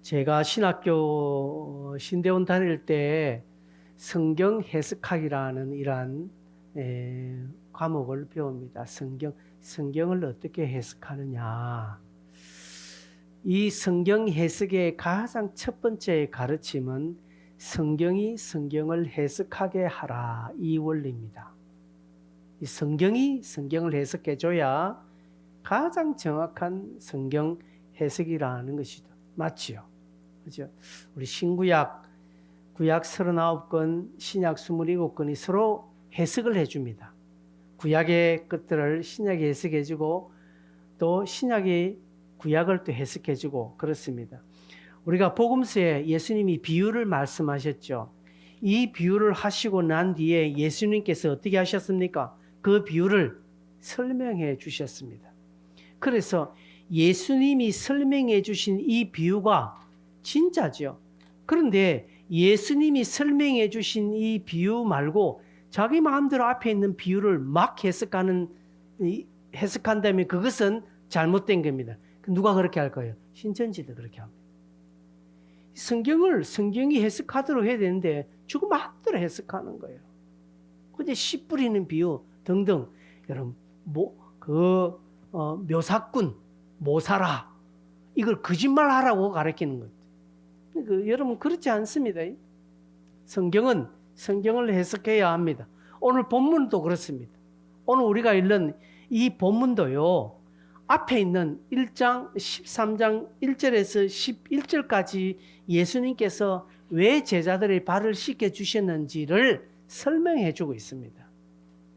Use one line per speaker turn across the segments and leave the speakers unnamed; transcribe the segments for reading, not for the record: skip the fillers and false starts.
제가 신학교 신대원 다닐 때 성경 해석학이라는 이러한 과목을 배웁니다. 성경을 어떻게 해석하느냐. 이 성경 해석의 가장 첫 번째 가르침은 성경이 성경을 해석하게 하라, 이 원리입니다. 이 성경이 성경을 해석해줘야 가장 정확한 성경 해석이라는 것이죠. 맞지요? 그죠? 우리 구약 39권, 신약 27권이 서로 해석을 해줍니다. 구약의 것들을 신약이 해석해주고 또 신약이 구약을 또 해석해주고 그렇습니다. 우리가 복음서에 예수님이 비유를 말씀하셨죠. 이 비유를 하시고 난 뒤에 예수님께서 어떻게 하셨습니까? 그 비유를 설명해 주셨습니다. 그래서 예수님이 설명해 주신 이 비유가 진짜죠. 그런데 예수님이 설명해 주신 이 비유 말고 자기 마음대로 앞에 있는 비유를 막 해석한다면 그것은 잘못된 겁니다. 누가 그렇게 할 거예요? 신천지도 그렇게 합니다. 성경이 해석하도록 해야 되는데 지금 마음대로 해석하는 거예요. 근데 씨 뿌리는 비유 등등 여러분 묘사꾼 모사라 이걸 거짓말하라고 가르치는 거죠. 여러분 그렇지 않습니다. 성경을 해석해야 합니다. 오늘 본문도 그렇습니다. 오늘 우리가 읽는 이 본문도요. 앞에 있는 1장 13장 1절에서 11절까지 예수님께서 왜 제자들의 발을 씻겨 주셨는지를 설명해 주고 있습니다.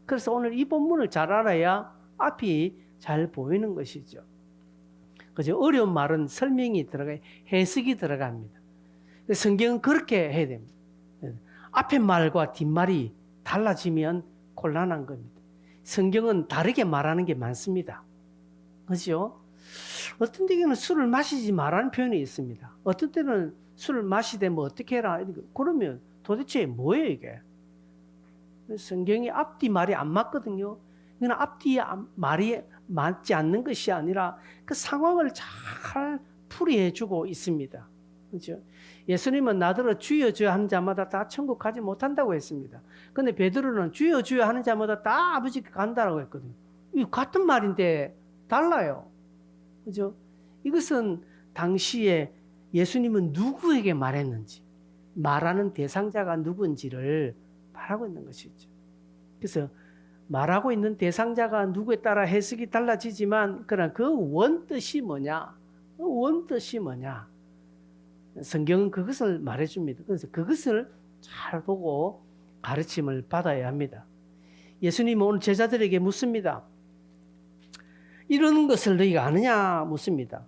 그래서 오늘 이 본문을 잘 알아야 앞이 잘 보이는 것이죠. 그죠? 어려운 말은 설명이 해석이 들어갑니다. 성경은 그렇게 해야 됩니다. 앞에 말과 뒷말이 달라지면 곤란한 겁니다. 성경은 다르게 말하는 게 많습니다. 그죠? 어떤 데는 술을 마시지 말라는 표현이 있습니다. 어떤 때는 술을 마시되 뭐 어떻게 해라. 그러면 도대체 뭐예요 이게? 성경이 앞뒤 말이 안 맞거든요. 이건 앞뒤 말이 맞지 않는 것이 아니라 그 상황을 잘 풀이해 주고 있습니다. 그렇죠? 예수님은 나더러 주여 주여 하는 자마다 다 천국 가지 못한다고 했습니다. 그런데 베드로는 주여 주여 하는 자마다 다 아버지께 간다라고 했거든요. 이 같은 말인데 달라요. 그죠? 이것은 당시에 예수님은 누구에게 말했는지, 말하는 대상자가 누군지를 말하고 있는 것이죠. 그래서 말하고 있는 대상자가 누구에 따라 해석이 달라지지만, 그러나 그 원뜻이 뭐냐? 그 원뜻이 뭐냐? 성경은 그것을 말해줍니다. 그래서 그것을 잘 보고 가르침을 받아야 합니다. 예수님은 오늘 제자들에게 묻습니다. 이런 것을 너희가 아느냐 묻습니다.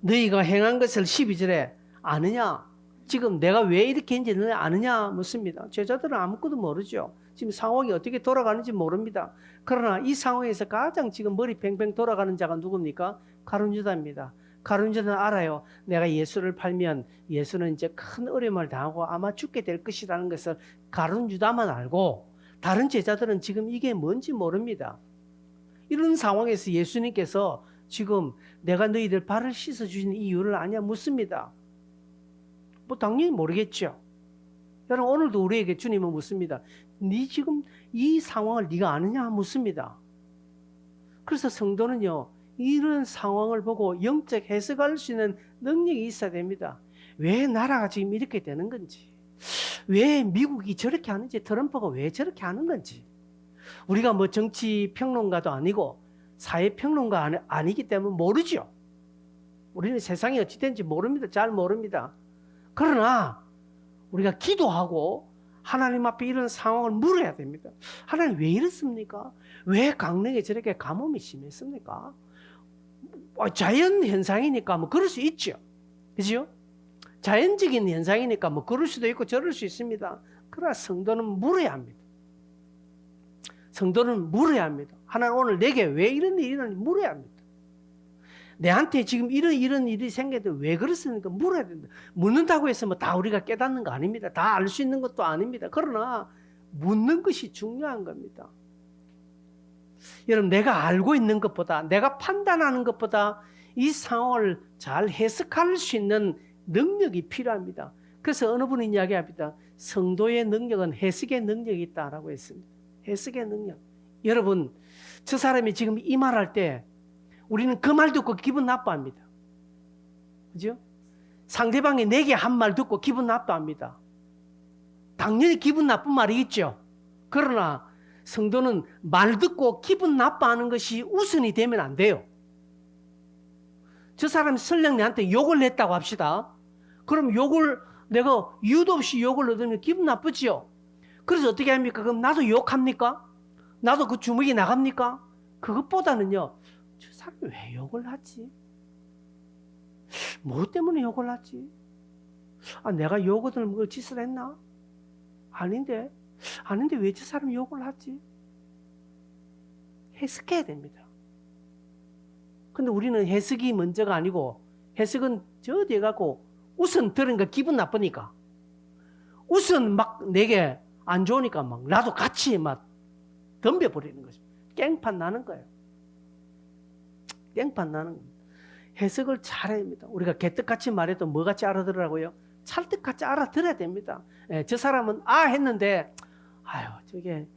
너희가 행한 것을 12절에 아느냐? 지금 내가 왜 이렇게 했는지 너희 아느냐 묻습니다. 제자들은 아무것도 모르죠. 지금 상황이 어떻게 돌아가는지 모릅니다. 그러나 이 상황에서 가장 지금 머리 팽팽 돌아가는 자가 누굽니까? 가룟 유다입니다. 가룟 유다는 알아요. 내가 예수를 팔면 예수는 이제 큰 어려움을 당하고 아마 죽게 될 것이라는 것을 가룟 유다만 알고 다른 제자들은 지금 이게 뭔지 모릅니다. 이런 상황에서 예수님께서 지금 내가 너희들 발을 씻어주신 이유를 아냐 묻습니다. 뭐 당연히 모르겠죠. 여러분 오늘도 우리에게 주님은 묻습니다. 네 지금 이 상황을 네가 아느냐 묻습니다. 그래서 성도는요. 이런 상황을 보고 영적 해석할 수 있는 능력이 있어야 됩니다. 왜 나라가 지금 이렇게 되는 건지, 왜 미국이 저렇게 하는지, 트럼프가 왜 저렇게 하는 건지, 우리가 뭐 정치 평론가도 아니고 사회 평론가 아니기 때문에 모르죠. 우리는 세상이 어찌 되는지 모릅니다. 잘 모릅니다. 그러나 우리가 기도하고 하나님 앞에 이런 상황을 물어야 됩니다. 하나님 왜 이렇습니까? 왜 강릉에 저렇게 가뭄이 심했습니까? 자연 현상이니까 뭐 그럴 수 있죠. 그죠? 자연적인 현상이니까 뭐 그럴 수도 있고 저럴 수 있습니다. 그러나 성도는 물어야 합니다. 성도는 물어야 합니다. 하나님 오늘 내게 왜 이런 일이 일어나는지 물어야 합니다. 내한테 지금 이런 일이 생겼는데 왜 그렇습니까? 물어야 된다. 묻는다고 해서 뭐 다 우리가 깨닫는 거 아닙니다. 다 알 수 있는 것도 아닙니다. 그러나 묻는 것이 중요한 겁니다. 여러분 내가 알고 있는 것보다 내가 판단하는 것보다 이 상황을 잘 해석할 수 있는 능력이 필요합니다. 그래서 어느 분이 이야기합니다. 성도의 능력은 해석의 능력이 있다라고 했습니다. 해석의 능력. 여러분, 저 사람이 지금 이 말할 때 우리는 그 말 듣고 기분 나빠합니다. 그죠? 상대방이 내게 한 말 듣고 기분 나빠합니다. 당연히 기분 나쁜 말이 있죠. 그러나 성도는 말 듣고 기분 나빠하는 것이 우선이 되면 안 돼요. 저 사람이 설령 내한테 욕을 냈다고 합시다. 그럼 욕을 내가 이유도 없이 욕을 얻으면 기분 나쁘지요. 그래서 어떻게 합니까? 그럼 나도 욕합니까? 나도 그 주먹이 나갑니까? 그것보다는요, 저 사람이 왜 욕을 하지? 뭐 때문에 욕을 하지? 아, 내가 욕 얻을 뭐 짓을 했나? 아닌데 왜 저 사람이 욕을 하지? 해석해야 됩니다. 근데 우리는 해석이 먼저가 아니고 해석은 저 뒤에 갖고 우선 들으니까 기분 나쁘니까 우선 막 내게 안 좋으니까 막 나도 같이 막 덤벼버리는 거죠. 깽판 나는 거예요. 깽판 나는 겁니다. 해석을 잘해야 합니다. 우리가 개떡같이 말해도 뭐같이 알아들으라고요? 찰떡같이 알아들어야 됩니다. 예, 저 사람은 했는데 아유 저게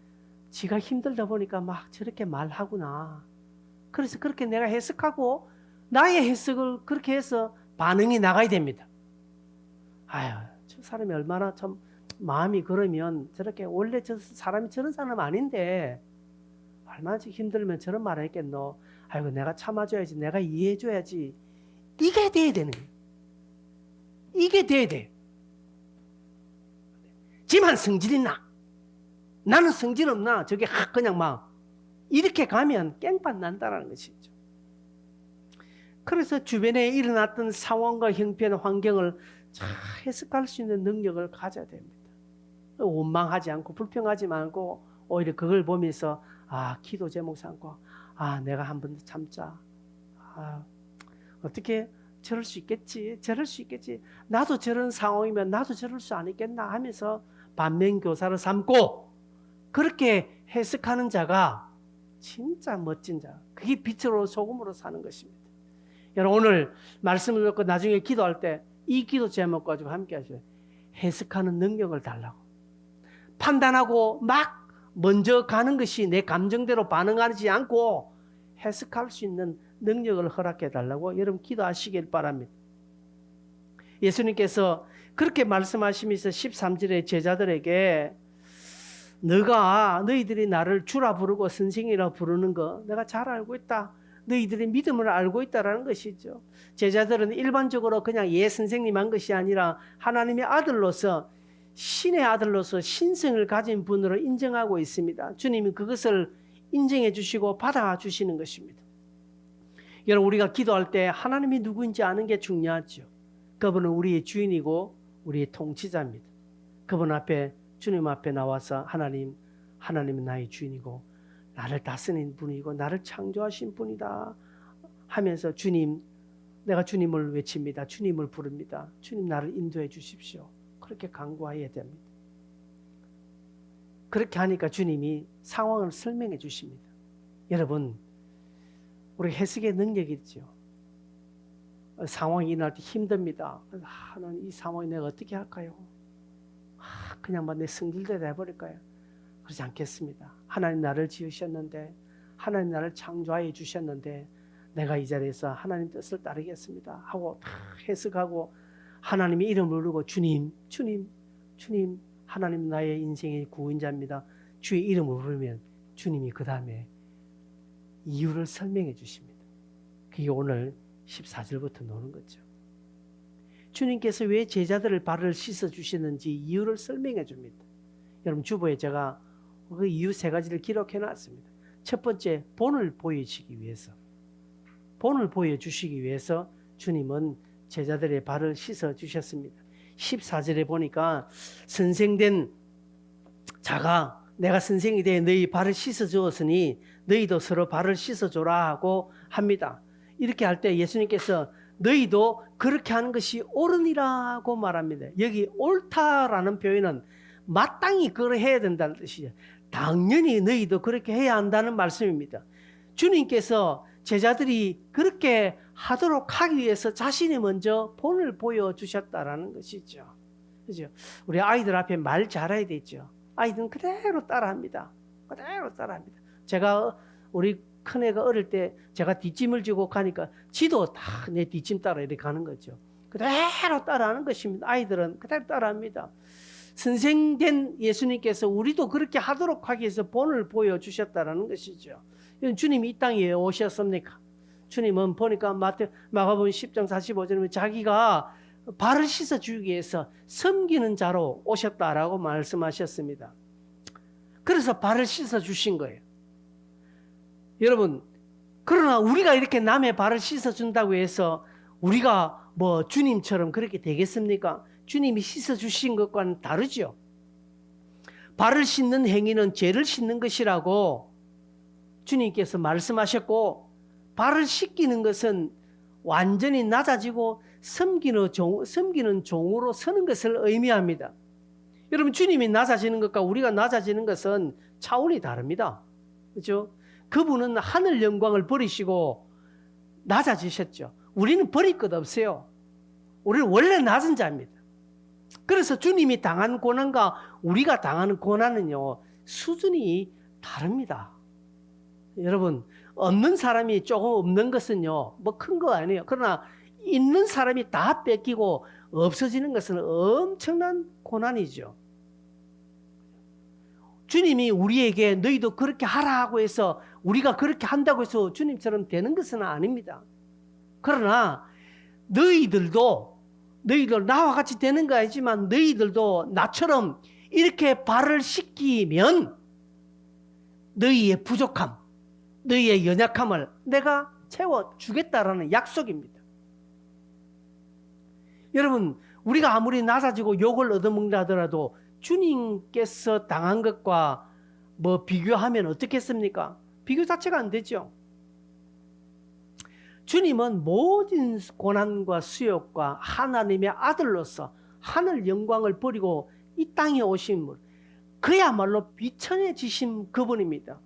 지가 힘들다 보니까 막 저렇게 말하구나. 그래서 그렇게 내가 해석하고 나의 해석을 그렇게 해서 반응이 나가야 됩니다. 아유 저 사람이 얼마나 참 마음이 그러면 저렇게 원래 저 사람이 저런 사람 아닌데 얼마나 힘들면 저런 말을 했겠노. 아이고 내가 참아줘야지. 내가 이해해줘야지. 이게 돼야 되는 거예요. 이게 돼야 돼. 지만 성질 있나? 나는 성질 없나? 저게 그냥 막 이렇게 가면 깽판 난다는 것이죠. 그래서 주변에 일어났던 상황과 형편, 환경을 잘 해석할 수 있는 능력을 가져야 됩니다. 원망하지 않고 불평하지 않고 오히려 그걸 보면서 기도 제목 삼고 내가 한 번 더 참자. 어떻게 저럴 수 있겠지? 저럴 수 있겠지? 나도 저런 상황이면 나도 저럴 수 안 있겠나 하면서 반면교사를 삼고 그렇게 해석하는 자가 진짜 멋진 자. 그게 빛으로 소금으로 사는 것입니다. 여러분 오늘 말씀을 듣고 나중에 기도할 때 이 기도 제목 가지고 함께 하셔요. 해석하는 능력을 달라고. 판단하고 막 먼저 가는 것이 내 감정대로 반응하지 않고 해석할 수 있는 능력을 허락해 달라고 여러분 기도하시길 바랍니다. 예수님께서 그렇게 말씀하시면서 13절에 제자들에게 너희들이 나를 주라 부르고 선생이라 부르는 거 내가 잘 알고 있다. 너희들이 믿음을 알고 있다라는 것이죠. 제자들은 일반적으로 그냥 선생님 한 것이 아니라 하나님의 아들로서 신의 아들로서 신성을 가진 분으로 인정하고 있습니다. 주님이 그것을 인정해 주시고 받아주시는 것입니다. 여러분 우리가 기도할 때 하나님이 누구인지 아는 게 중요하죠. 그분은 우리의 주인이고 우리의 통치자입니다. 그분 앞에 주님 앞에 나와서 하나님은 나의 주인이고 나를 다스리는 분이고 나를 창조하신 분이다 하면서 내가 주님을 외칩니다. 주님을 부릅니다. 주님 나를 인도해 주십시오. 그렇게 간구해야 됩니다. 그렇게 하니까 주님이 상황을 설명해 주십니다. 여러분 우리 해석의 능력이 있죠. 상황이 일어날 때 힘듭니다. 하나님 이 상황에 내가 어떻게 할까요? 그냥 내 성질대로 해버릴까요? 그렇지 않겠습니다. 하나님 나를 지으셨는데 하나님 나를 창조하여 주셨는데 내가 이 자리에서 하나님 뜻을 따르겠습니다 하고 다 해석하고 하나님의 이름을 부르고 주님 하나님 나의 인생의 구원자입니다. 주의 이름을 부르면 주님이 그 다음에 이유를 설명해 주십니다. 그게 오늘 14절부터 나오는 거죠. 주님께서 왜 제자들을 발을 씻어 주시는지 이유를 설명해 줍니다. 여러분 주보에 제가 그 이유 3가지를 기록해 놨습니다. 첫 번째, 본을 보여주시기 위해서 주님은 제자들의 발을 씻어 주셨습니다. 14절에 보니까 선생된 자가 내가 선생이 되어 너희 발을 씻어 주었으니 너희도 서로 발을 씻어 줘라 하고 합니다. 이렇게 할 때 예수님께서 너희도 그렇게 하는 것이 옳으니라고 말합니다. 여기 옳다라는 표현은 마땅히 그걸 해야 된다는 뜻이죠. 당연히 너희도 그렇게 해야 한다는 말씀입니다. 주님께서 제자들이 그렇게 하도록 하기 위해서 자신이 먼저 본을 보여주셨다라는 것이죠. 그죠? 우리 아이들 앞에 말 잘해야 되죠. 아이들은 그대로 따라합니다. 그대로 따라합니다. 제가 우리 큰애가 어릴 때 제가 뒷짐을 지고 가니까 지도 다 내 뒷짐 따라 이렇게 가는 거죠. 그대로 따라하는 것입니다. 아이들은 그대로 따라합니다. 선생된 예수님께서 우리도 그렇게 하도록 하기 위해서 본을 보여주셨다는 것이죠. 주님이 이 땅에 오셨습니까? 주님은 보니까 마가복음 10장 45절에 자기가 발을 씻어주기 위해서 섬기는 자로 오셨다라고 말씀하셨습니다. 그래서 발을 씻어주신 거예요. 여러분, 그러나 우리가 이렇게 남의 발을 씻어준다고 해서 우리가 뭐 주님처럼 그렇게 되겠습니까? 주님이 씻어주신 것과는 다르죠. 발을 씻는 행위는 죄를 씻는 것이라고 주님께서 말씀하셨고, 발을 씻기는 것은 완전히 낮아지고 섬기는 종으로 서는 것을 의미합니다. 여러분, 주님이 낮아지는 것과 우리가 낮아지는 것은 차원이 다릅니다. 그렇죠? 그분은 하늘 영광을 버리시고 낮아지셨죠. 우리는 버릴 것 없어요. 우리는 원래 낮은 자입니다. 그래서 주님이 당한 고난과 우리가 당하는 고난은요, 수준이 다릅니다. 여러분, 없는 사람이 조금 없는 것은요, 뭐 큰 거 아니에요. 그러나 있는 사람이 다 뺏기고 없어지는 것은 엄청난 고난이죠. 주님이 우리에게 너희도 그렇게 하라고 해서 우리가 그렇게 한다고 해서 주님처럼 되는 것은 아닙니다. 그러나 너희들도 나와 같이 되는 거 아니지만 너희들도 나처럼 이렇게 발을 씻기면 너희의 부족함, 너희의 연약함을 내가 채워주겠다라는 약속입니다. 여러분, 우리가 아무리 낮아지고 욕을 얻어먹는다 하더라도 주님께서 당한 것과 뭐 비교하면 어떻겠습니까? 비교 자체가 안 되죠. 주님은 모든 고난과 수욕과 하나님의 아들로서 하늘 영광을 버리고 이 땅에 오신 분, 그야말로 비천해지신 그분입니다.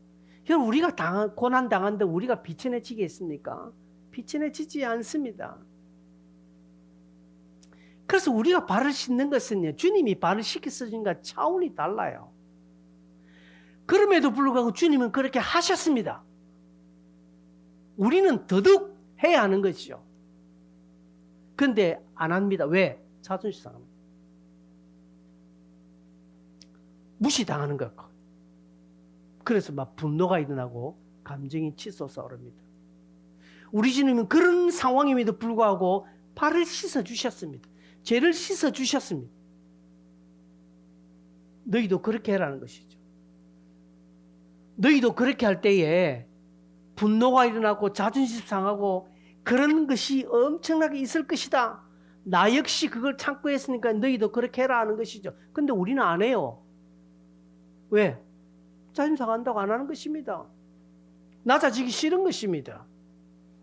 여러분, 우리가 고난 당한데 우리가 비천해지겠습니까? 비천해지지 않습니다. 그래서 우리가 발을 씻는 것은요, 주님이 발을 씻겼으니까 차원이 달라요. 그럼에도 불구하고 주님은 그렇게 하셨습니다. 우리는 더더욱 해야 하는 것이죠. 그런데 안 합니다. 왜? 자존심 상합니다. 무시당하는 것 같고. 그래서 막 분노가 일어나고 감정이 치솟아 오릅니다. 우리 주님은 그런 상황임에도 불구하고 발을 씻어주셨습니다. 죄를 씻어주셨습니다. 너희도 그렇게 해라는 것이죠. 너희도 그렇게 할 때에 분노가 일어나고 자존심 상하고 그런 것이 엄청나게 있을 것이다. 나 역시 그걸 참고 했으니까 너희도 그렇게 해라 하는 것이죠. 근데 우리는 안 해요. 왜? 자존심 상한다고 안 하는 것입니다. 낮아지기 싫은 것입니다.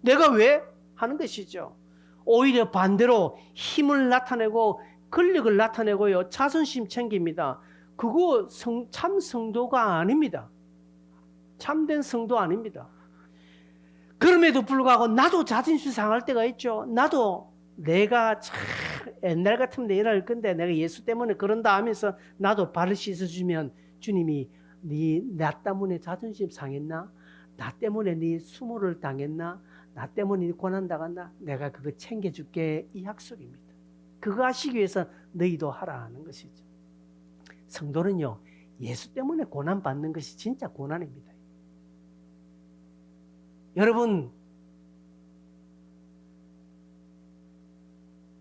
내가 왜? 하는 것이죠. 오히려 반대로 힘을 나타내고 권력을 나타내고요, 자존심 챙깁니다. 그거 참 성도가 아닙니다. 참된 성도 아닙니다. 그럼에도 불구하고 나도 자존심 상할 때가 있죠. 나도 내가 참 옛날 같으면 이럴 건데 내가 예수 때문에 그런다 하면서 나도 발을 씻어주면 주님이 나 때문에 자존심 상했나? 나 때문에 네 수모를 당했나? 나 때문에 네 고난 당한다? 내가 그거 챙겨줄게, 이 약속입니다. 그거 하시기 위해서 너희도 하라 하는 것이죠. 성도는요, 예수 때문에 고난 받는 것이 진짜 고난입니다. 여러분,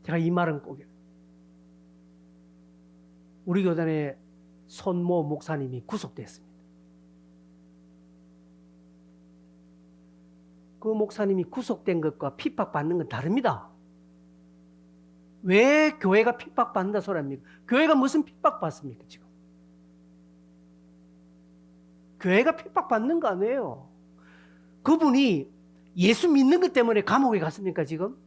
제가 이 말은 꼭, 우리 교단의 손모 목사님이 구속됐습니다. 그 목사님이 구속된 것과 핍박받는 건 다릅니다. 왜 교회가 핍박받는다 소리 합니까? 교회가 무슨 핍박받습니까, 지금? 교회가 핍박받는 거 아니에요. 그분이 예수 믿는 것 때문에 감옥에 갔습니까, 지금?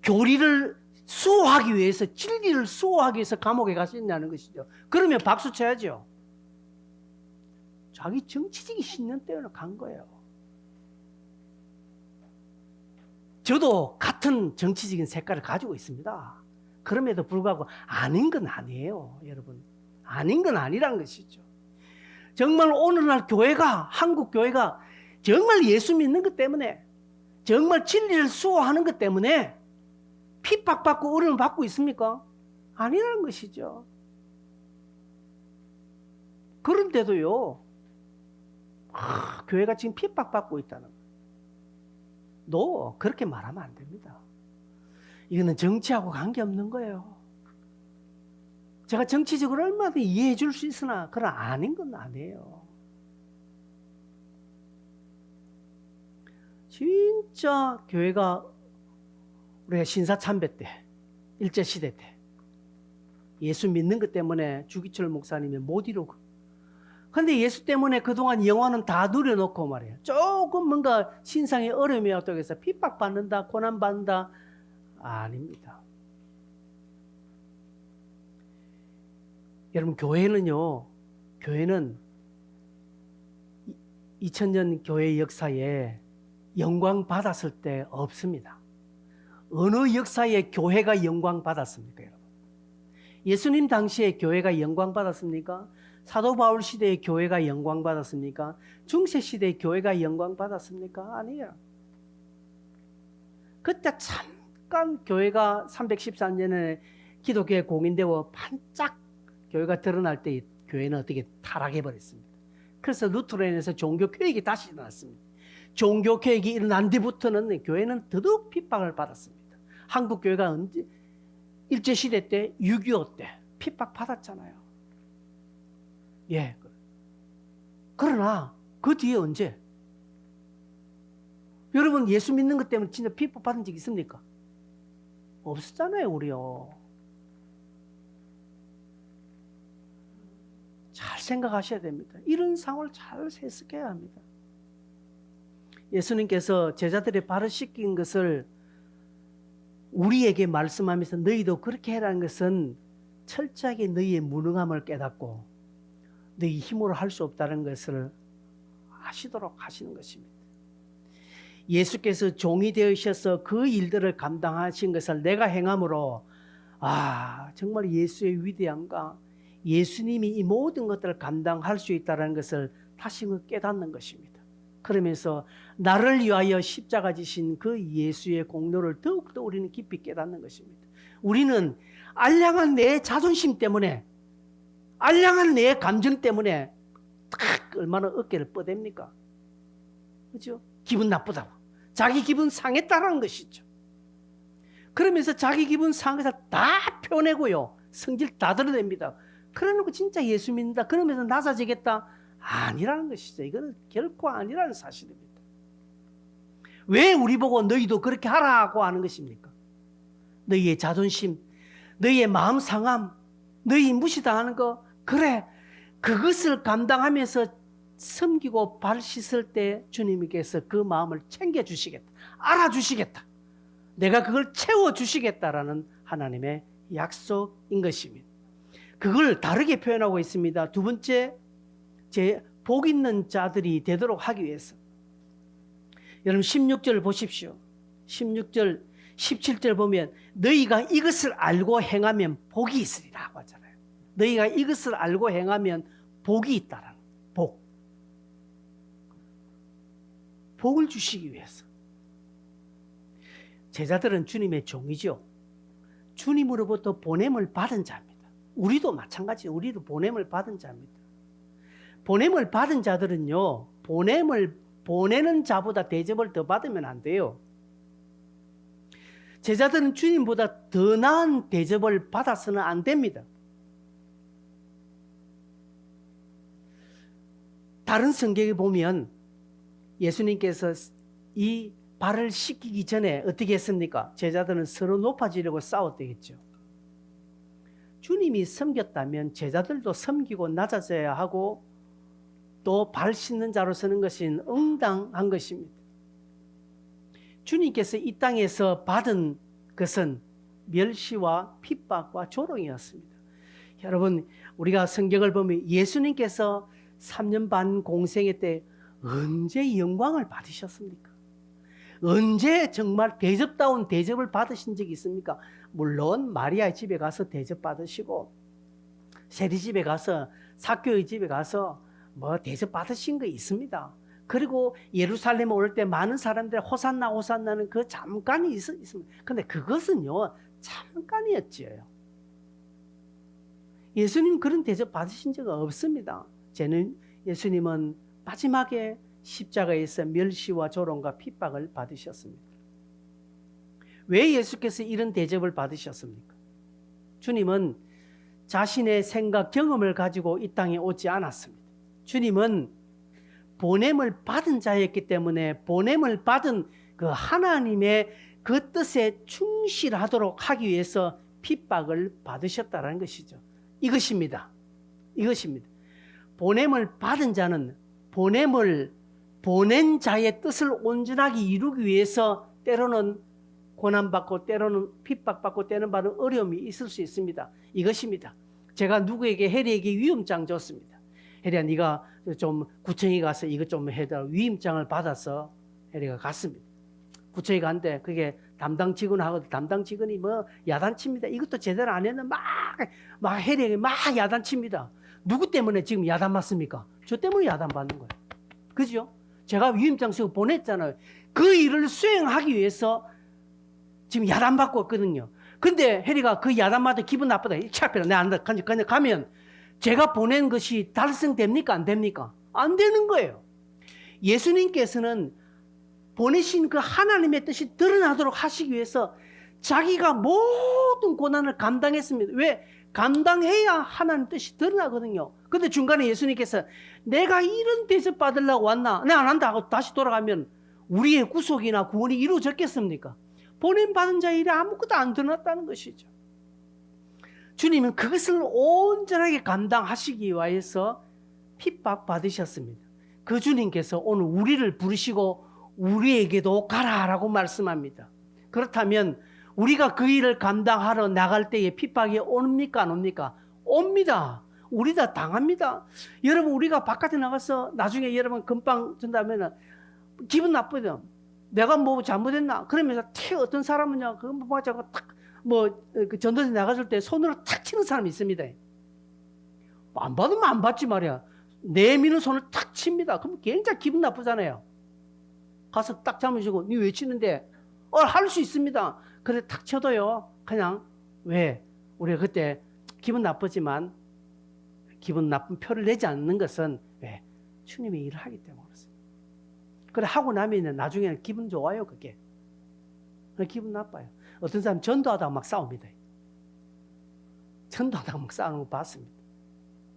교리를 수호하기 위해서, 진리를 수호하기 위해서 감옥에 갔었냐는 것이죠. 그러면 박수 쳐야죠. 자기 정치적인 신념 때문에 간 거예요. 저도 같은 정치적인 색깔을 가지고 있습니다. 그럼에도 불구하고 아닌 건 아니에요, 여러분. 아닌 건 아니라는 것이죠. 정말 오늘날 교회가, 한국 교회가 정말 예수 믿는 것 때문에, 정말 진리를 수호하는 것 때문에 핍박받고 어려움을 받고 있습니까? 아니라는 것이죠. 그런데도요, 교회가 지금 핍박받고 있다는 거예요. 너 그렇게 말하면 안 됩니다. 이거는 정치하고 관계없는 거예요. 제가 정치적으로 얼마든지 이해해 줄 수 있으나 그건 아닌 건 아니에요. 진짜 교회가 우리가 신사참배 때, 일제시대 때 예수 믿는 것 때문에 주기철 목사님이 못 이루고, 근데 예수 때문에 그동안 영화는 다 누려놓고 말이에요. 조금 뭔가 신상의 어려움이 어떻게 해서 핍박받는다, 고난받는다, 아닙니다. 여러분, 교회는 2000년 교회 역사에 영광 받았을 때 없습니다. 어느 역사에 교회가 영광 받았습니까, 여러분? 예수님 당시에 교회가 영광 받았습니까? 사도 바울 시대에 교회가 영광 받았습니까? 중세 시대에 교회가 영광 받았습니까? 아니에요. 그때 잠깐 교회가 314년에 기독교에 공인되어 반짝 교회가 드러날 때 교회는 어떻게 타락해 버렸습니다. 그래서 루터론에서 종교개혁이 다시 일어났습니다. 종교개혁이 일어난 뒤부터는 교회는 더더욱 핍박을 받았습니다. 한국 교회가 언제? 일제시대 때, 6.25 때 핍박 받았잖아요. 예. 그러나 그 뒤에 언제? 여러분, 예수 믿는 것 때문에 진짜 핍박 받은 적 있습니까? 없었잖아요, 우리요. 잘 생각하셔야 됩니다. 이런 상황을 잘 해석해야 합니다. 예수님께서 제자들의 발을 씻긴 것을 우리에게 말씀하면서 너희도 그렇게 해라는 것은 철저하게 너희의 무능함을 깨닫고 너희 힘으로 할 수 없다는 것을 아시도록 하시는 것입니다. 예수께서 종이 되으셔서 그 일들을 감당하신 것을 내가 행함으로 정말 예수의 위대함과 예수님이 이 모든 것들을 감당할 수 있다는 것을 다시 깨닫는 것입니다. 그러면서 나를 위하여 십자가 지신 그 예수의 공로를 더욱더 우리는 깊이 깨닫는 것입니다. 우리는 알량한 내 자존심 때문에, 알량한 내 감정 때문에 얼마나 어깨를 뻗댑니까? 그렇죠? 기분 나쁘다고. 자기 기분 상했다는 것이죠. 그러면서 자기 기분 상해서 다 표내고요. 성질 다 드러냅니다. 그러놓고 진짜 예수 믿는다, 그러면서 낮아지겠다, 아니라는 것이죠. 이거는 결코 아니라는 사실입니다. 왜 우리 보고 너희도 그렇게 하라고 하는 것입니까? 너희의 자존심, 너희의 마음 상함, 너희 무시당하는 거, 그래, 그것을 감당하면서 섬기고 발 씻을 때 주님께서 그 마음을 챙겨주시겠다, 알아주시겠다, 내가 그걸 채워주시겠다라는 하나님의 약속인 것입니다. 그걸 다르게 표현하고 있습니다. 두 번째, 복 있는 자들이 되도록 하기 위해서. 여러분 16절 보십시오. 16절, 17절 보면 너희가 이것을 알고 행하면 복이 있으리라고 하잖아요. 너희가 이것을 알고 행하면 복이 있다라는 복. 복을 주시기 위해서. 제자들은 주님의 종이죠. 주님으로부터 보냄을 받은 자입니다. 우리도 마찬가지예요. 우리도 보냄을 받은 자입니다. 보냄을 받은 자들은요, 보냄을 보내는 자보다 대접을 더 받으면 안 돼요. 제자들은 주님보다 더 나은 대접을 받아서는 안 됩니다. 다른 성경에 보면 예수님께서 이 발을 씻기기 전에 어떻게 했습니까? 제자들은 서로 높아지려고 싸웠대겠죠. 주님이 섬겼다면 제자들도 섬기고 낮아져야 하고 또 발 씻는 자로 서는 것은 응당한 것입니다. 주님께서 이 땅에서 받은 것은 멸시와 핍박과 조롱이었습니다. 여러분, 우리가 성경을 보면 예수님께서 3년 반 공생애 때 언제 영광을 받으셨습니까? 언제 정말 대접다운 대접을 받으신 적이 있습니까? 물론 마리아의 집에 가서 대접 받으시고 세리 집에 가서 삭개오의 집에 가서 뭐 대접 받으신 거 있습니다. 그리고 예루살렘에 올 때 많은 사람들이 호산나 호산나는 그 잠깐이 있습니다. 근데 그것은요 잠깐이었지요. 예수님 그런 대접 받으신 적 없습니다. 예수님은 마지막에 십자가에서 멸시와 조롱과 핍박을 받으셨습니다. 왜 예수께서 이런 대접을 받으셨습니까? 주님은 자신의 생각, 경험을 가지고 이 땅에 오지 않았습니다. 주님은 보냄을 받은 자였기 때문에 보냄을 받은 그 하나님의 그 뜻에 충실하도록 하기 위해서 핍박을 받으셨다는 것이죠. 이것입니다. 보냄을 받은 자는 보냄을 보낸 자의 뜻을 온전하게 이루기 위해서 때로는 고난받고 때로는 핍박받고 때로는 받는 어려움이 있을 수 있습니다. 이것입니다. 제가 누구에게 해리에게 위임장 줬습니다. 해리야 네가 좀 구청에 가서 이것 좀 해달라 위임장을 받아서 해리가 갔습니다. 구청에 갔는데 그게 담당 직원하고 담당 직원이 뭐 야단칩니다. 이것도 제대로 안 했는 막 해리에게 막 야단칩니다. 누구 때문에 지금 야단 맞습니까? 저 때문에 야단 받는 거예요. 그죠? 제가 위임장 쓰고 보냈잖아요. 그 일을 수행하기 위해서 지금 야단 받고 있거든요. 근데 해리가 그 야단 맞아 기분 나쁘다. 차피라 내가 안 돼. 그냥 가면 제가 보낸 것이 달성됩니까? 안 됩니까? 안 되는 거예요. 예수님께서는 보내신 그 하나님의 뜻이 드러나도록 하시기 위해서 자기가 모든 고난을 감당했습니다. 왜? 감당해야 하나님 뜻이 드러나거든요. 근데 중간에 예수님께서 내가 이런 대접 받으려고 왔나? 내가 안 한다 하고 다시 돌아가면 우리의 구속이나 구원이 이루어졌겠습니까? 보냄받은 자의 일이 아무것도 안 드러났다는 것이죠. 주님은 그것을 온전하게 감당하시기 위해서 핍박받으셨습니다. 그 주님께서 오늘 우리를 부르시고 우리에게도 가라라고 말씀합니다. 그렇다면 우리가 그 일을 감당하러 나갈 때에 핍박이 옵니까 안 옵니까? 옵니다. 우리 다 당합니다. 여러분 우리가 바깥에 나가서 나중에 여러분 금방 준다면 기분 나쁘죠. 내가 뭐 잘못했나? 그러면서 어떤 사람은요 그거 뭐 자꾸 그 전도에 나가줄 때 손으로 탁 치는 사람이 있습니다. 안 받으면 안 받지 말이야. 내미는 손을 탁 칩니다. 그럼 굉장히 기분 나쁘잖아요. 가서 딱 잡으시고 니 왜 치는데? 할 수 있습니다. 그래 탁 쳐도요. 그냥 왜? 우리가 그때 기분 나쁘지만 기분 나쁜 표를 내지 않는 것은 왜? 주님의 일을 하기 때문에 그렇습니다. 그래 하고 나면 나중에는 기분 좋아요. 그게. 기분 나빠요. 어떤 사람 전도하다가 막 싸웁니다. 전도하다가 막 싸우는 거 봤습니다.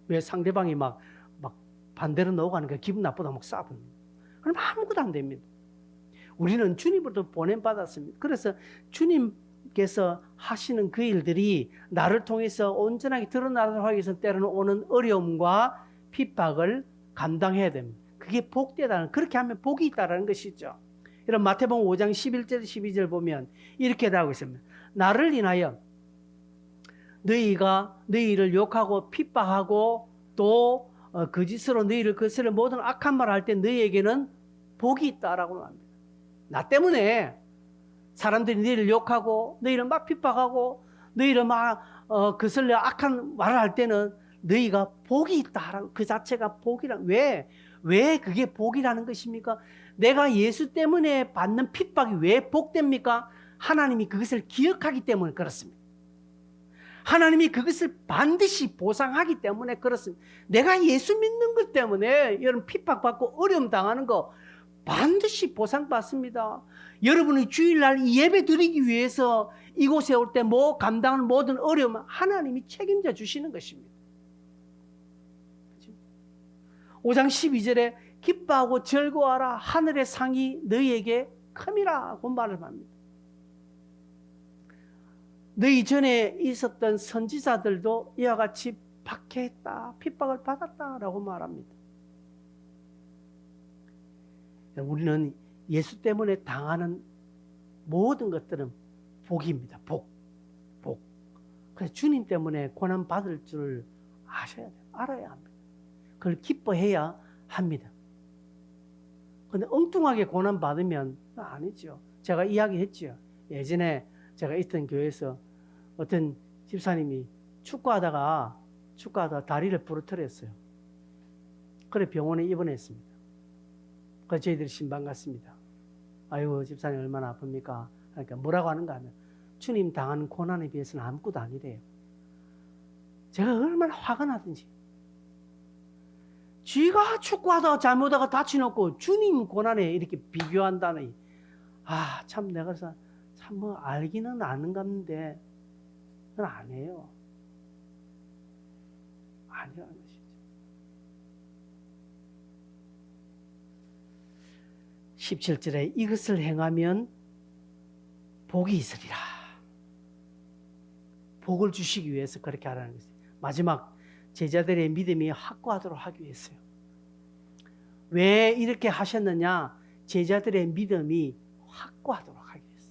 왜? 상대방이 막 반대로 넘어가는 거 기분 나쁘다고 막 싸웁니다. 그럼 아무것도 안 됩니다. 우리는 주님으로부터 보냄받았습니다. 그래서 주님께서 하시는 그 일들이 나를 통해서 온전하게 드러나도록 하기 위해서 때로는 오는 어려움과 핍박을 감당해야 됩니다. 그게 복되다는, 그렇게 하면 복이 있다는 것이죠. 이런 마태복음 5장 11절 12절 보면 이렇게 나오고 있습니다. 나를 인하여 너희를 욕하고 핍박하고 또 거짓으로 너희를 거스려 모든 악한 말을 할 때 너희에게는 복이 있다라고 합니다. 나 때문에 사람들이 너희를 욕하고 너희를 막 핍박하고 너희를 막 거슬려 악한 말을 할 때는 너희가 복이 있다라고, 그 자체가 복이라. 왜 그게 복이라는 것입니까? 내가 예수 때문에 받는 핍박이 왜 복됩니까? 하나님이 그것을 기억하기 때문에 그렇습니다. 하나님이 그것을 반드시 보상하기 때문에 그렇습니다. 내가 예수 믿는 것 때문에 여러분 핍박받고 어려움 당하는 거 반드시 보상받습니다. 여러분이 주일날 예배 드리기 위해서 이곳에 올 때 감당하는 모든 어려움은 하나님이 책임져 주시는 것입니다. 5장 12절에 기뻐하고 즐거워하라 하늘의 상이 너희에게 큼이라고 말을 합니다. 너희 전에 있었던 선지자들도 이와 같이 박해했다, 핍박을 받았다라고 말합니다. 우리는 예수 때문에 당하는 모든 것들은 복입니다. 복. 그래서 주님 때문에 고난 받을 줄 아셔야 돼요. 알아야 합니다. 그걸 기뻐해야 합니다. 근데 엉뚱하게 고난 받으면 아니죠. 제가 이야기했죠. 예전에 제가 있던 교회에서 어떤 집사님이 축구하다가 다리를 부러뜨렸어요. 그래 병원에 입원했습니다. 그래서 저희들이 신방 갔습니다. 아이고 집사님 얼마나 아픕니까? 그러니까 뭐라고 하는가 하면 주님 당하는 고난에 비해서는 아무것도 아니래요. 제가 얼마나 화가 나든지. 쥐가 축구하다가 잘못하다가 다치놓고 주님 고난에 이렇게 비교한다니. 참 내가 그래서 참 뭐 알기는 아는 건데 그건 아니에요. 아니라는 것이죠. 17절에 이것을 행하면 복이 있으리라. 복을 주시기 위해서 그렇게 하라는 것이죠. 마지막 제자들의 믿음이 확고하도록 하기 위해서요. 왜 이렇게 하셨느냐? 제자들의 믿음이 확고하도록 하기 위해서.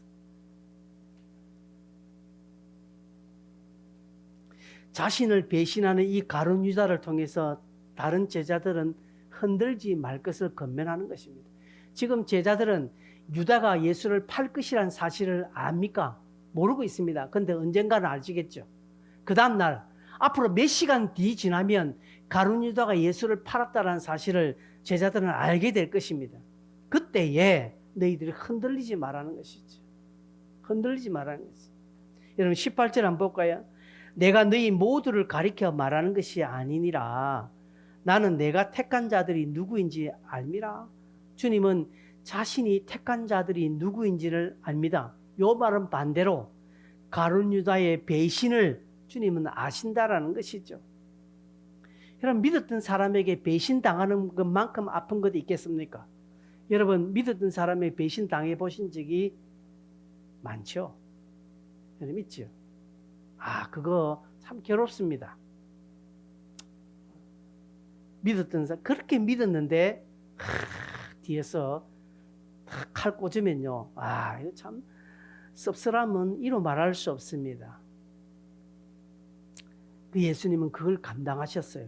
자신을 배신하는 이 가룟 유다를 통해서 다른 제자들은 흔들지 말 것을 권면하는 것입니다. 지금 제자들은 유다가 예수를 팔 것이라는 사실을 압니까? 모르고 있습니다. 그런데 언젠가는 알지겠죠. 그 다음 날 앞으로 몇 시간 뒤 지나면 가룟 유다가 예수를 팔았다는 사실을 제자들은 알게 될 것입니다. 그때에 너희들이 흔들리지 말라는 것이죠. 흔들리지 말라는 것이죠. 여러분 18절 한번 볼까요? 내가 너희 모두를 가리켜 말하는 것이 아니니라. 나는 내가 택한 자들이 누구인지 알미라. 주님은 자신이 택한 자들이 누구인지를 압니다. 요 말은 반대로 가룟 유다의 배신을 주님은 아신다라는 것이죠. 여러분 믿었던 사람에게 배신당하는 것만큼 아픈 것도 있겠습니까? 여러분 믿었던 사람에게 배신당해 보신 적이 많죠? 여러분 있죠? 그거 참 괴롭습니다. 믿었던 사람 그렇게 믿었는데 뒤에서 칼 꽂으면요. 이거 참 씁쓸함은 이로 말할 수 없습니다. 그 예수님은 그걸 감당하셨어요.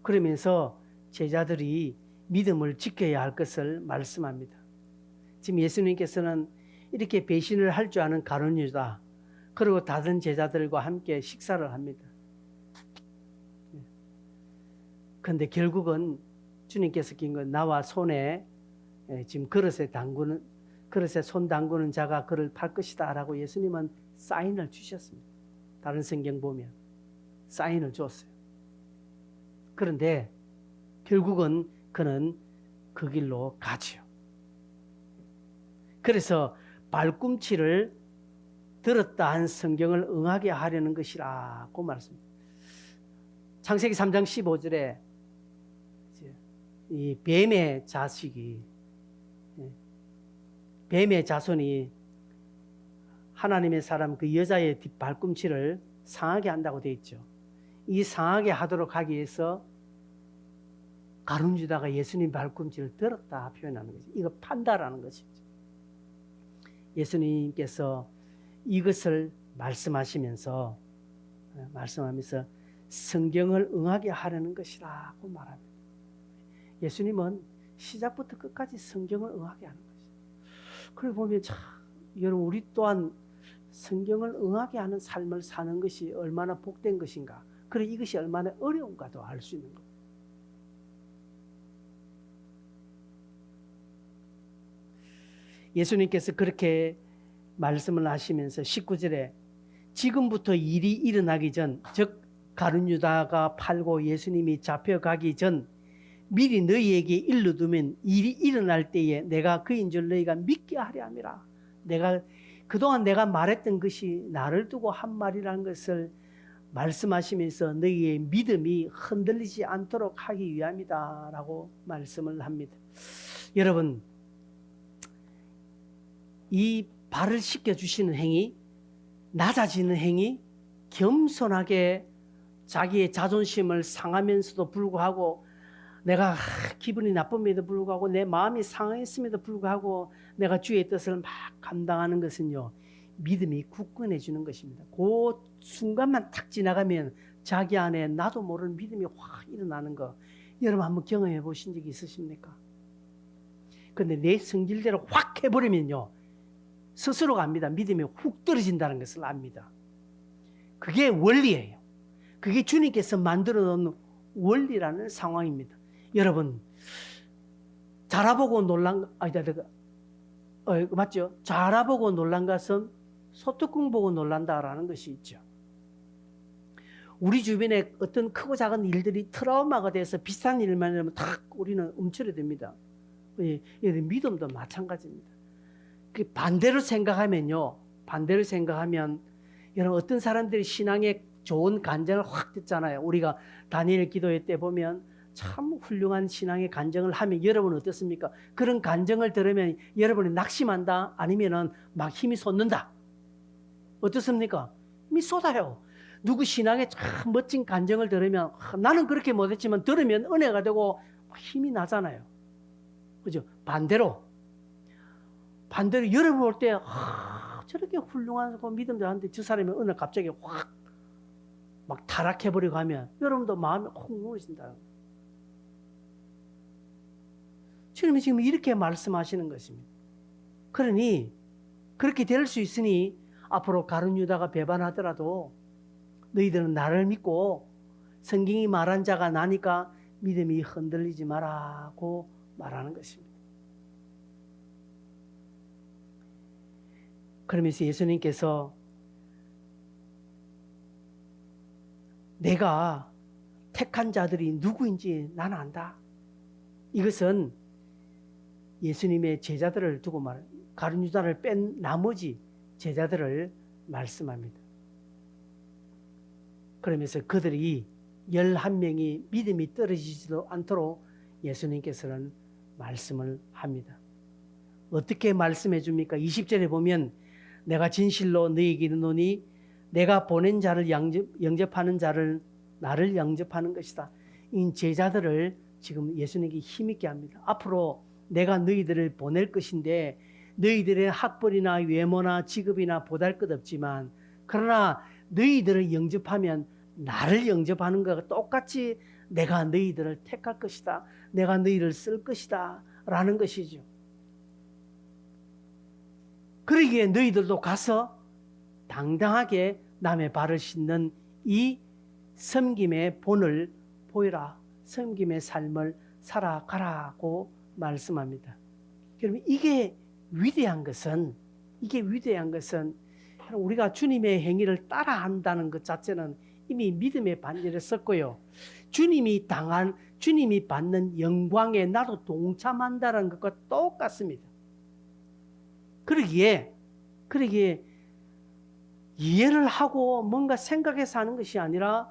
그러면서 제자들이 믿음을 지켜야 할 것을 말씀합니다. 지금 예수님께서는 이렇게 배신을 할 줄 아는 가룟 유다 그리고 다른 제자들과 함께 식사를 합니다. 그런데 결국은 주님께서 긴 건 나와 손에 지금 그릇에 손 담그는 자가 그를 팔 것이다 라고 예수님은 사인을 주셨습니다. 다른 성경 보면 사인을 줬어요. 그런데 결국은 그는 그 길로 가지요. 그래서 발꿈치를 들었다 한 성경을 응하게 하려는 것이라고 말씀합니다. 창세기 3장 15절에 이 뱀의 자손이 하나님의 사람 그 여자의 발꿈치를 상하게 한다고 되어 있죠. 이 상하게 하도록 하기 위해서 가룟 유다가 예수님 발꿈치를 들었다 표현하는 거죠. 이거 판다라는 것이죠. 예수님께서 이것을 말씀하면서 성경을 응하게 하려는 것이라고 말합니다. 예수님은 시작부터 끝까지 성경을 응하게 하는 것이죠. 그걸 보면 여러분 우리 또한 성경을 응하게 하는 삶을 사는 것이 얼마나 복된 것인가, 그리고 이것이 얼마나 어려운가도 알 수 있는 겁니다. 예수님께서 그렇게 말씀을 하시면서 19절에 지금부터 일이 일어나기 전, 즉 가룟 유다가 팔고 예수님이 잡혀가기 전 미리 너희에게 일러두면 일이 일어날 때에 내가 그인 줄 너희가 믿게 하려 함이라. 그동안 내가 말했던 것이 나를 두고 한 말이라는 것을 말씀하시면서 너희의 믿음이 흔들리지 않도록 하기 위함이다 라고 말씀을 합니다. 여러분 이 발을 씻겨주시는 행위, 낮아지는 행위, 겸손하게 자기의 자존심을 상하면서도 불구하고 내가 기분이 나쁨에도 불구하고 내 마음이 상했음에도 불구하고 내가 주의 뜻을 막 감당하는 것은요, 믿음이 굳건해 주는 것입니다. 그 순간만 탁 지나가면 자기 안에 나도 모르는 믿음이 확 일어나는 거, 여러분 한번 경험해 보신 적이 있으십니까? 근데 내 성질대로 확 해버리면요, 스스로가 압니다. 믿음이 훅 떨어진다는 것을 압니다. 그게 원리예요. 그게 주님께서 만들어 놓은 원리라는 상황입니다. 여러분, 자라보고 놀란, 맞죠? 자라보고 놀란 것은 소뚜껑 보고 놀란다라는 것이 있죠. 우리 주변에 어떤 크고 작은 일들이 트라우마가 돼서 비슷한 일만 하면 탁 우리는 움츠러듭니다. 믿음도 마찬가지입니다. 반대로 생각하면요, 반대로 생각하면 여러분, 어떤 사람들이 신앙에 좋은 간증을 확 듣잖아요. 우리가 다니엘 기도회 때 보면 참 훌륭한 신앙의 간증을 하면 여러분은 어떻습니까? 그런 간증을 들으면 여러분이 낙심한다? 아니면은 막 힘이 솟는다? 어떻습니까? 힘이 쏟아요. 누구 신앙에 참 멋진 간증을 들으면 나는 그렇게 못했지만 들으면 은혜가 되고 힘이 나잖아요. 그죠? 반대로 여러분 볼 때 저렇게 훌륭한 믿음도 하는데 저 사람이 어느 갑자기 확 막 타락해버리고 하면 여러분도 마음이 확 무너진다. 주님이 지금 이렇게 말씀하시는 것입니다. 그러니 그렇게 될 수 있으니 앞으로 가룟 유다가 배반하더라도 너희들은 나를 믿고 성경이 말한 자가 나니까 믿음이 흔들리지 마라고 말하는 것입니다. 그러면서 예수님께서 내가 택한 자들이 누구인지 나는 안다. 이것은 예수님의 제자들을 두고 가룟 유다를 뺀 나머지 제자들을 말씀합니다. 그러면서 그들이 11명이 믿음이 떨어지지도 않도록 예수님께서는 말씀을 합니다. 어떻게 말씀해 줍니까? 20절에 보면 내가 진실로 너희에게 이르노니 내가 보낸 자를 영접하는 자를 나를 영접하는 것이다. 이 제자들을 지금 예수님께 힘있게 합니다. 앞으로 내가 너희들을 보낼 것인데 너희들의 학벌이나 외모나 직업이나 보잘것없지만 그러나 너희들을 영접하면 나를 영접하는 것과 똑같이 내가 너희들을 택할 것이다. 내가 너희를 쓸 것이다. 라는 것이죠. 그러기에 너희들도 가서 당당하게 남의 발을 씻는 이 섬김의 본을 보이라. 섬김의 삶을 살아가라고 말씀합니다. 그러면 이게 위대한 것은 우리가 주님의 행위를 따라한다는 것 자체는 이미 믿음의 반열에 섰고요. 주님이 받는 영광에 나도 동참한다는 것과 똑같습니다. 그러기에 이해를 하고 뭔가 생각해서 하는 것이 아니라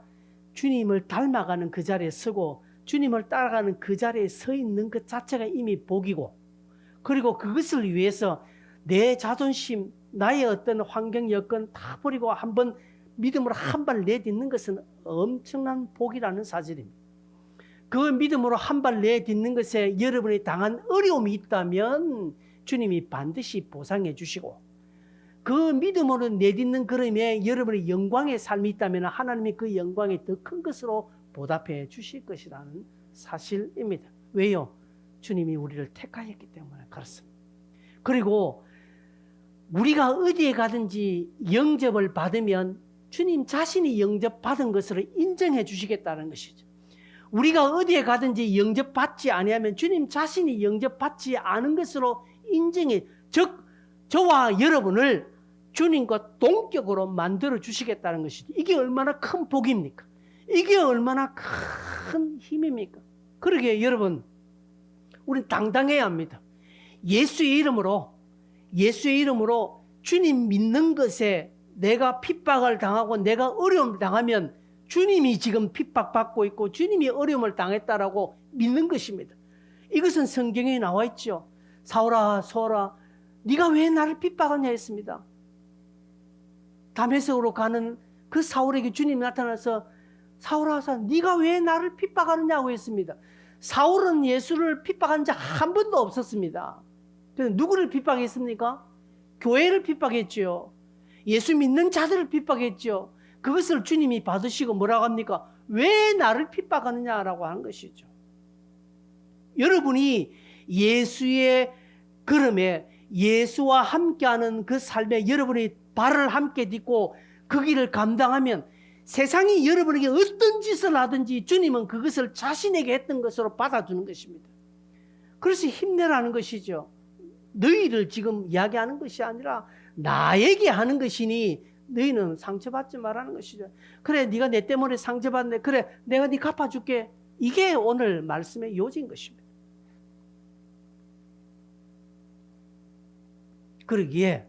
주님을 닮아가는 그 자리에 서고 주님을 따라가는 그 자리에 서 있는 것 자체가 이미 복이고, 그리고 그것을 위해서 내 자존심, 나의 어떤 환경 여건 다 버리고 한번 믿음으로 한 발 내딛는 것은 엄청난 복이라는 사실입니다. 그 믿음으로 한 발 내딛는 것에 여러분이 당한 어려움이 있다면 주님이 반드시 보상해 주시고, 그 믿음으로 내딛는 걸음에 여러분의 영광의 삶이 있다면 하나님이 그 영광이 더 큰 것으로 보답해 주실 것이라는 사실입니다. 왜요? 주님이 우리를 택하였기 때문에 그렇습니다. 그리고 우리가 어디에 가든지 영접을 받으면 주님 자신이 영접받은 것으로 인정해 주시겠다는 것이죠. 우리가 어디에 가든지 영접받지 아니하면 주님 자신이 영접받지 않은 것으로 인정해, 즉 저와 여러분을 주님과 동격으로 만들어 주시겠다는 것이죠. 이게 얼마나 큰 복입니까? 이게 얼마나 큰 힘입니까? 그러기에 여러분, 우리는 당당해야 합니다. 예수의 이름으로 주님 믿는 것에 내가 핍박을 당하고 내가 어려움을 당하면 주님이 지금 핍박받고 있고 주님이 어려움을 당했다라고 믿는 것입니다. 이것은 성경에 나와 있죠. 사울아 사울아 네가 왜 나를 핍박하냐 했습니다. 다메섹으로 가는 그 사울에게 주님이 나타나서 사울아 사울아 네가 왜 나를 핍박하느냐고 했습니다. 사울은 예수를 핍박한 자 한 번도 없었습니다. 그래서 누구를 핍박했습니까? 교회를 핍박했죠. 예수 믿는 자들을 핍박했죠. 그것을 주님이 받으시고 뭐라고 합니까? 왜 나를 핍박하느냐라고 하는 것이죠. 여러분이 예수의 그러면 예수와 함께하는 그 삶에 여러분이 발을 함께 딛고 그 길을 감당하면 세상이 여러분에게 어떤 짓을 하든지 주님은 그것을 자신에게 했던 것으로 받아주는 것입니다. 그래서 힘내라는 것이죠. 너희를 지금 이야기하는 것이 아니라 나에게 하는 것이니 너희는 상처받지 말라는 것이죠. 그래, 네가 내 때문에 상처받네. 그래, 내가 네 갚아줄게. 이게 오늘 말씀의 요지인 것입니다. 그러기에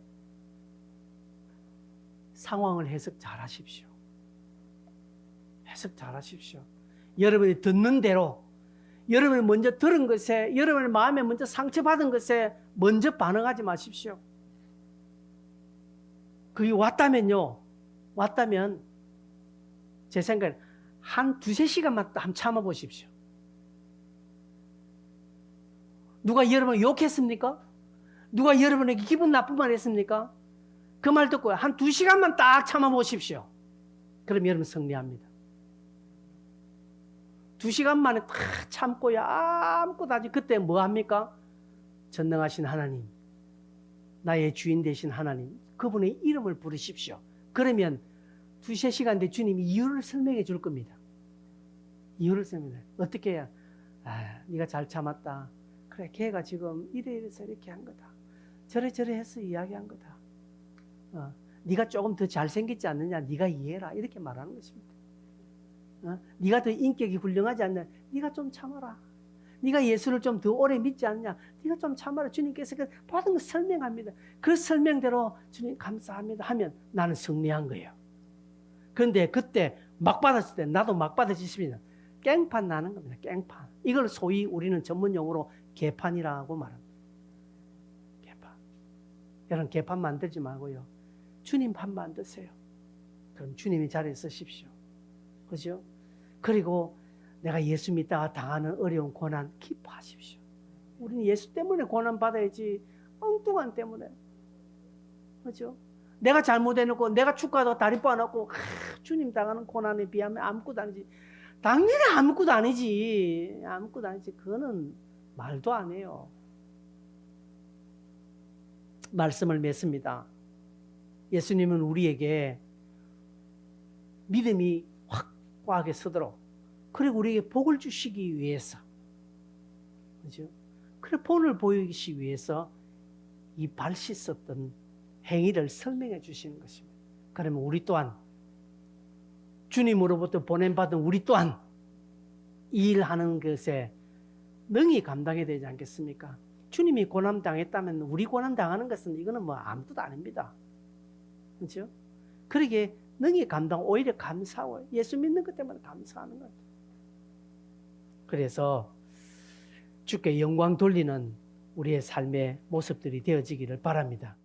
상황을 해석 잘 하십시오. 해석 잘 하십시오. 여러분이 듣는 대로, 여러분이 먼저 들은 것에, 여러분의 마음에 먼저 상처받은 것에 먼저 반응하지 마십시오. 그게 왔다면 제 생각에 한 두세 시간만 한번 참아보십시오. 누가 여러분을 욕했습니까? 누가 여러분에게 기분 나쁜 말 했습니까? 그 말 듣고 한 2시간만 딱 참아보십시오. 그럼 여러분 승리합니다. 2시간 만에 딱 참고요. 아무것도 하지. 그때 뭐 합니까? 전능하신 하나님, 나의 주인 되신 하나님, 그분의 이름을 부르십시오. 그러면 2-3시간 뒤에 주님이 이유를 설명해 줄 겁니다. 이유를 설명해. 어떻게 해야? 네가 잘 참았다. 그래, 걔가 지금 이래서 이렇게 한 거다. 저래 해서 이야기한 거다. 네가 조금 더 잘생겼지 않느냐? 네가 이해해라. 이렇게 말하는 것입니다. 네가 더 인격이 훌륭하지 않냐? 네가 좀 참아라. 네가 예수를 좀 더 오래 믿지 않냐? 네가 좀 참아라. 주님께서 그 받은 거 설명합니다. 그 설명대로 주님 감사합니다 하면 나는 승리한 거예요. 그런데 그때 막 받았을 때 나도 막 받아지십니다. 깽판 나는 겁니다. 깽판. 이걸 소위 우리는 전문 용어로 개판이라고 말합니다. 개판. 여러분 개판 만들지 말고요. 주님 판 만드세요. 그럼 주님이 자리에 서십시오. 그죠? 그리고 내가 예수 믿다가 당하는 어려운 고난 기뻐하십시오. 우리는 예수 때문에 고난 받아야지 엉뚱한 때문에. 그죠? 내가 잘못해놓고 내가 축구하다가 다리 빻아놓고 주님 당하는 고난에 비하면 아무것도 아니지. 당연히 아무것도 아니지. 아무것도 아니지. 그거는 말도 안 해요. 말씀을 맺습니다. 예수님은 우리에게 믿음이 확고하게 서도록, 그리고 우리에게 복을 주시기 위해서, 그죠? 그래, 본을 보이기 위해서 이 발 씻었던 행위를 설명해 주시는 것입니다. 그러면 우리 또한 주님으로부터 보냄받은 우리 또한 이 일하는 것에 능히 감당해야 되지 않겠습니까? 주님이 고난 당했다면 우리 고난 당하는 것은 이거는 뭐 아무것도 아닙니다. 그렇죠? 그러기에 능히 감당, 오히려 감사해요. 예수 믿는 것 때문에 감사하는 거예요. 그래서 주께 영광 돌리는 우리의 삶의 모습들이 되어지기를 바랍니다.